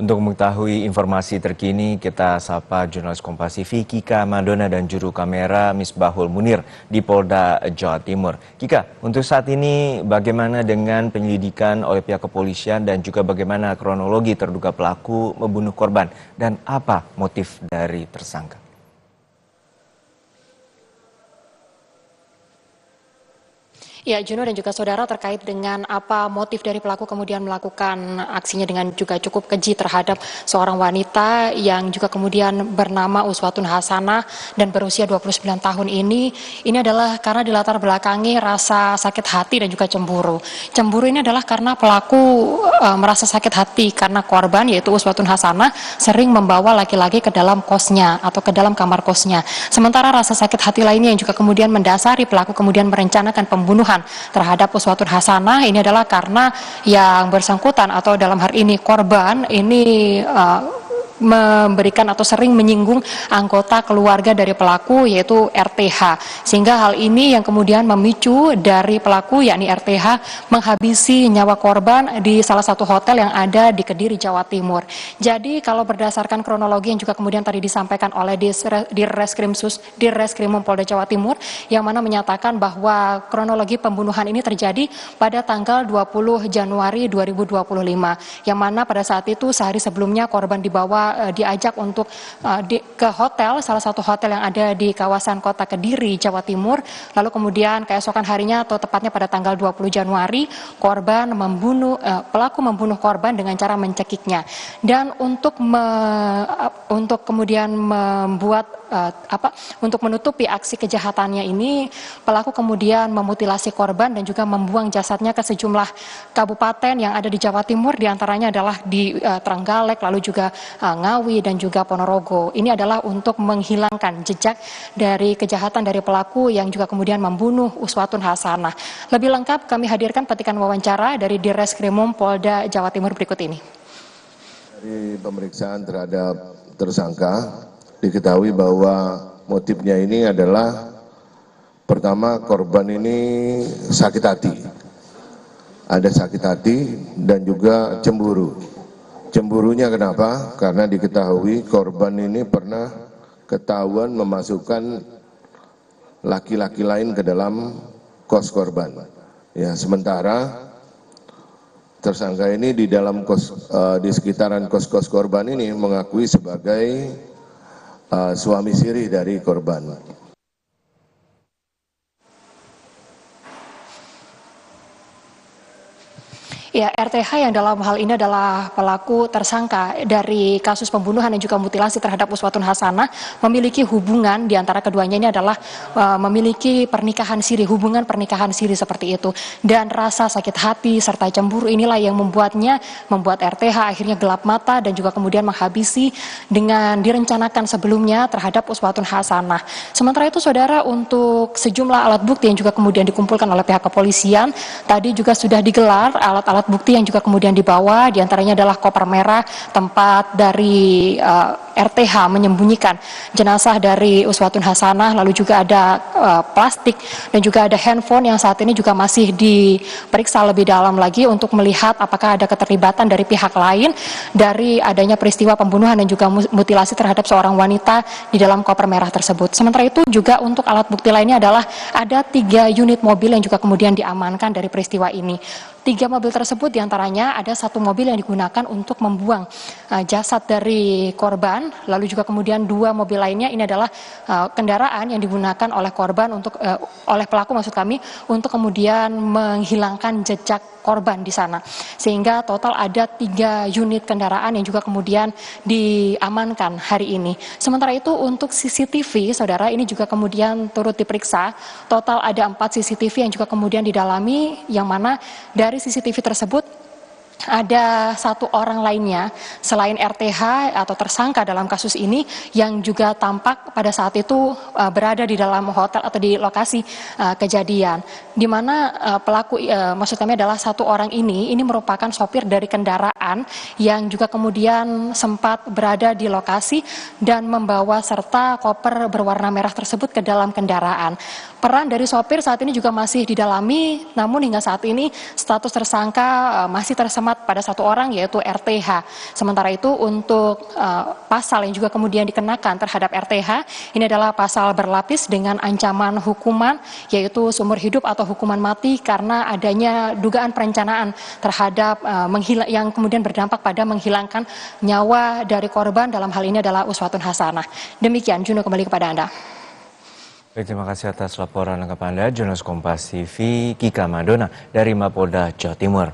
Untuk mengetahui informasi terkini, kita sapa jurnalis Kompas TV Kika Madona dan juru kamera Misbahul Munir di Polda Jawa Timur. Kika, untuk saat ini bagaimana dengan penyelidikan oleh pihak kepolisian dan juga bagaimana kronologi terduga pelaku membunuh korban dan apa motif dari tersangka? Ya, Juno dan juga saudara, terkait dengan apa motif dari pelaku kemudian melakukan aksinya dengan juga cukup keji terhadap seorang wanita yang juga kemudian bernama Uswatun Hasanah dan berusia 29 tahun ini adalah karena dilatar belakangi rasa sakit hati dan juga cemburu. Cemburu ini adalah karena pelaku merasa sakit hati karena korban yaitu Uswatun Hasanah sering membawa laki-laki ke dalam kosnya atau ke dalam kamar kosnya. Sementara rasa sakit hati lainnya yang juga kemudian mendasari pelaku kemudian merencanakan pembunuhan terhadap Uswatun Hasanah ini adalah karena yang bersangkutan atau dalam hal ini korban ini memberikan atau sering menyinggung anggota keluarga dari pelaku yaitu RTH, sehingga hal ini yang kemudian memicu dari pelaku yakni RTH menghabisi nyawa korban di salah satu hotel yang ada di Kediri, Jawa Timur. Jadi kalau berdasarkan kronologi yang juga kemudian tadi disampaikan oleh Dirreskrimum Polda Jawa Timur yang mana menyatakan bahwa kronologi pembunuhan ini terjadi pada tanggal 20 Januari 2025 yang mana pada saat itu sehari sebelumnya korban diajak untuk ke hotel, salah satu hotel yang ada di kawasan kota Kediri, Jawa Timur. Lalu kemudian keesokan harinya atau tepatnya pada tanggal 20 Januari, pelaku membunuh korban dengan cara mencekiknya. Dan untuk kemudian untuk menutupi aksi kejahatannya ini, pelaku kemudian memutilasi korban dan juga membuang jasadnya ke sejumlah kabupaten yang ada di Jawa Timur, diantaranya adalah di Trenggalek, lalu juga Ngawi dan juga Ponorogo. Ini adalah untuk menghilangkan jejak dari kejahatan dari pelaku yang juga kemudian membunuh Uswatun Hasanah. Lebih lengkap kami hadirkan petikan wawancara dari Dirreskrimum Polda Jawa Timur berikut ini. Dari pemeriksaan terhadap tersangka diketahui bahwa motifnya ini adalah pertama korban ini sakit hati. Ada sakit hati dan juga cemburu. Cemburunya kenapa? Karena diketahui korban ini pernah ketahuan memasukkan laki-laki lain ke dalam kos korban. Ya, sementara tersangka ini di dalam di sekitaran kos-kos korban ini mengakui sebagai suami siri dari korban. Ya, RTH yang dalam hal ini adalah pelaku tersangka dari kasus pembunuhan dan juga mutilasi terhadap Uswatun Hasanah memiliki hubungan di antara keduanya ini adalah memiliki hubungan pernikahan siri seperti itu. Dan rasa sakit hati serta cemburu inilah yang membuat RTH akhirnya gelap mata dan juga kemudian menghabisi dengan direncanakan sebelumnya terhadap Uswatun Hasanah. Sementara itu saudara, untuk sejumlah alat bukti yang juga kemudian dikumpulkan oleh pihak kepolisian, tadi juga sudah digelar alat bukti yang juga kemudian dibawa, diantaranya adalah koper merah tempat dari RTH menyembunyikan jenazah dari Uswatun Hasanah, lalu juga ada plastik dan juga ada handphone yang saat ini juga masih diperiksa lebih dalam lagi untuk melihat apakah ada keterlibatan dari pihak lain dari adanya peristiwa pembunuhan dan juga mutilasi terhadap seorang wanita di dalam koper merah tersebut. Sementara itu juga untuk alat bukti lainnya adalah ada 3 unit mobil yang juga kemudian diamankan dari peristiwa ini. 3 mobil tersebut diantaranya ada 1 mobil yang digunakan untuk membuang jasad dari korban, lalu juga kemudian 2 mobil lainnya ini adalah kendaraan yang digunakan oleh korban oleh pelaku untuk kemudian menghilangkan jejak korban di sana. Sehingga total ada 3 unit kendaraan yang juga kemudian diamankan hari ini. Sementara itu untuk CCTV, saudara, ini juga kemudian turut diperiksa. Total ada 4 CCTV yang juga kemudian didalami, yang mana dari CCTV tersebut ada 1 orang lainnya selain RTH atau tersangka dalam kasus ini yang juga tampak pada saat itu berada di dalam hotel atau di lokasi kejadian, di mana pelaku maksud kami adalah 1 orang ini merupakan sopir dari kendaraan yang juga kemudian sempat berada di lokasi dan membawa serta koper berwarna merah tersebut ke dalam kendaraan. Peran dari sopir saat ini juga masih didalami, namun hingga saat ini status tersangka masih tersemat selamat pada satu orang yaitu RTH. Sementara itu untuk pasal yang juga kemudian dikenakan terhadap RTH ini adalah pasal berlapis dengan ancaman hukuman yaitu seumur hidup atau hukuman mati karena adanya dugaan perencanaan terhadap yang kemudian berdampak pada menghilangkan nyawa dari korban, dalam hal ini adalah uswatun hasanah. Demikian, Juno, kembali kepada Anda. Baik, terima kasih atas laporan lengkap Anda, jurnalis Kompas TV Kika Madona dari Mapolda Jawa Timur.